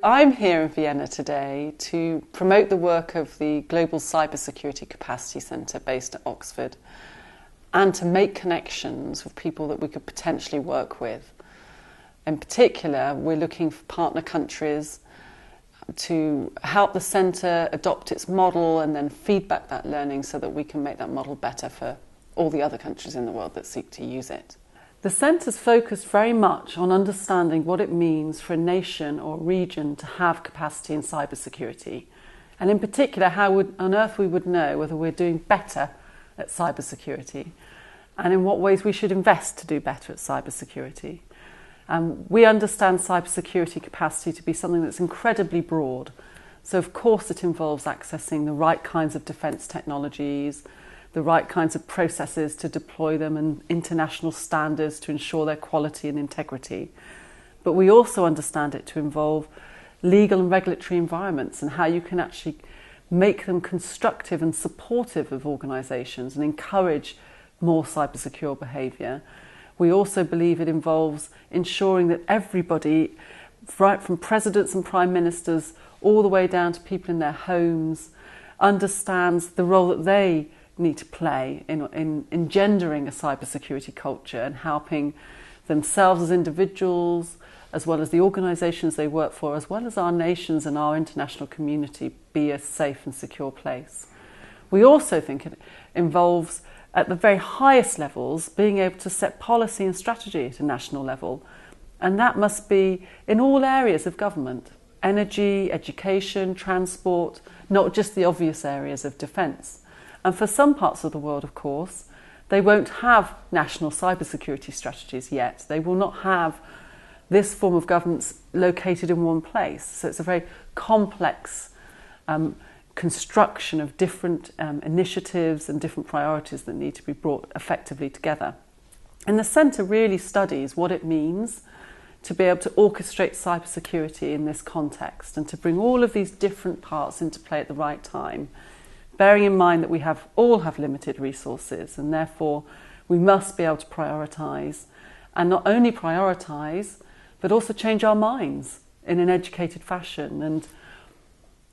I'm here in Vienna today to promote the work of the Global Cyber Security Capacity Centre based at Oxford and to make connections with people that we could potentially work with. In particular, we're looking for partner countries to help the centre adopt its model and then feedback that learning so that we can make that model better for all the other countries in the world that seek to use it. The centre's focused very much on understanding what it means for a nation or region to have capacity in cybersecurity, and in particular how on earth we would know whether we're doing better at cybersecurity and in what ways we should invest to do better at cybersecurity. We understand cybersecurity capacity to be something that's incredibly broad. So of course it involves accessing the right kinds of defence technologies, the right kinds of processes to deploy them and international standards to ensure their quality and integrity. But we also understand it to involve legal and regulatory environments and how you can actually make them constructive and supportive of organisations and encourage more cybersecure behaviour. We also believe it involves ensuring that everybody, right from presidents and prime ministers all the way down to people in their homes, understands the role that they need to play in engendering a cybersecurity culture and helping themselves as individuals, as well as the organisations they work for, as well as our nations and our international community, be a safe and secure place. We also think it involves, at the very highest levels, being able to set policy and strategy at a national level. And that must be in all areas of government: energy, education, transport, not just the obvious areas of defence. And for some parts of the world, of course, they won't have national cybersecurity strategies yet. They will not have this form of governance located in one place. So it's a very complex construction of different initiatives and different priorities that need to be brought effectively together. And the centre really studies what it means to be able to orchestrate cybersecurity in this context and to bring all of these different parts into play at the right time, bearing in mind that we all have limited resources, and therefore we must be able to prioritise, and not only prioritise but also change our minds in an educated fashion.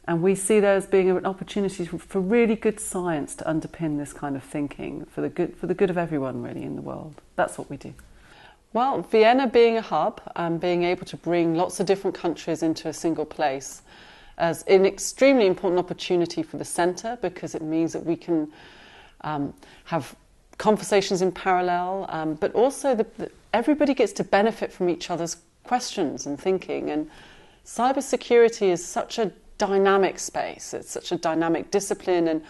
And we see there as being an opportunity for really good science to underpin this kind of thinking for the good of everyone really in the world. That's what we do. Well, Vienna being a hub and being able to bring lots of different countries into a single place as an extremely important opportunity for the centre, because it means that we can have conversations in parallel, but also everybody gets to benefit from each other's questions and thinking. And cybersecurity is such a dynamic space, it's such a dynamic discipline, and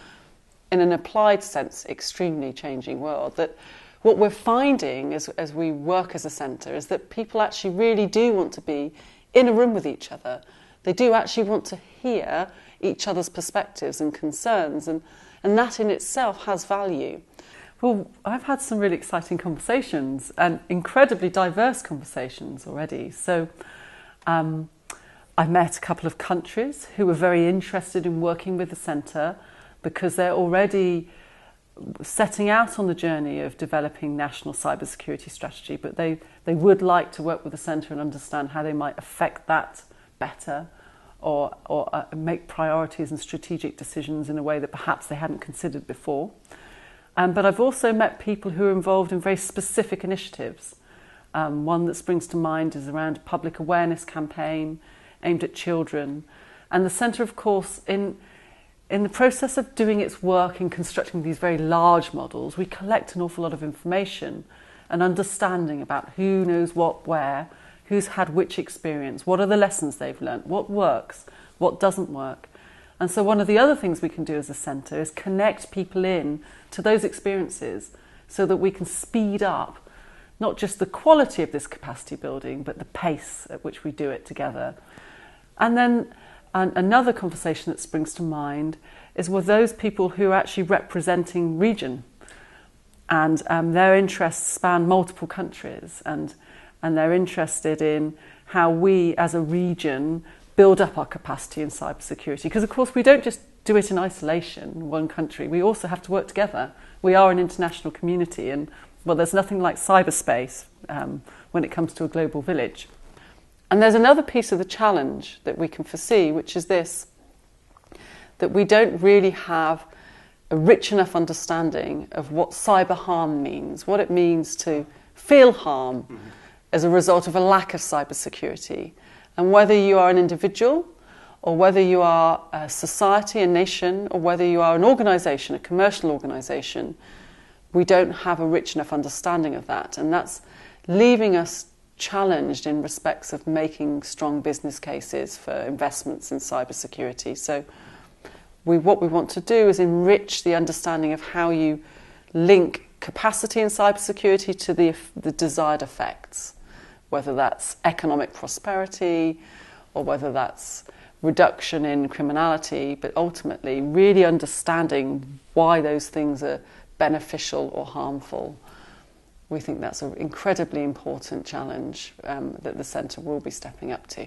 in an applied sense extremely changing world, that what we're finding as we work as a centre is that people actually really do want to be in a room with each other. They do actually want to hear each other's perspectives and concerns, and that in itself has value. Well, I've had some really exciting conversations and incredibly diverse conversations already. So I met a couple of countries who were very interested in working with the centre because they're already setting out on the journey of developing national cybersecurity strategy, but they would like to work with the centre and understand how they might affect that better or make priorities and strategic decisions in a way that perhaps they hadn't considered before. But I've also met people who are involved in very specific initiatives. One that springs to mind is around a public awareness campaign aimed at children. And the centre, of course, in the process of doing its work in constructing these very large models, we collect an awful lot of information and understanding about who knows what where, who's had which experience, what are the lessons they've learnt, what works, what doesn't work. And so one of the other things we can do as a centre is connect people in to those experiences so that we can speed up not just the quality of this capacity building, but the pace at which we do it together. And then another conversation that springs to mind is with those people who are actually representing region, and their interests span multiple countries, and they're interested in how we as a region build up our capacity in cybersecurity. Because of course we don't just do it in isolation, one country, we also have to work together. We are an international community, and well, there's nothing like cyberspace when it comes to a global village. And there's another piece of the challenge that we can foresee, which is this, that we don't really have a rich enough understanding of what cyber harm means, what it means to feel harm as a result of a lack of cybersecurity. And whether you are an individual, or whether you are a society, a nation, or whether you are an organisation, a commercial organisation, we don't have a rich enough understanding of that. And that's leaving us challenged in respects of making strong business cases for investments in cybersecurity. So what we want to do is enrich the understanding of how you link capacity in cybersecurity to the desired effects, whether that's economic prosperity or whether that's reduction in criminality, but ultimately really understanding why those things are beneficial or harmful. We think that's an incredibly important challenge that the Centre will be stepping up to.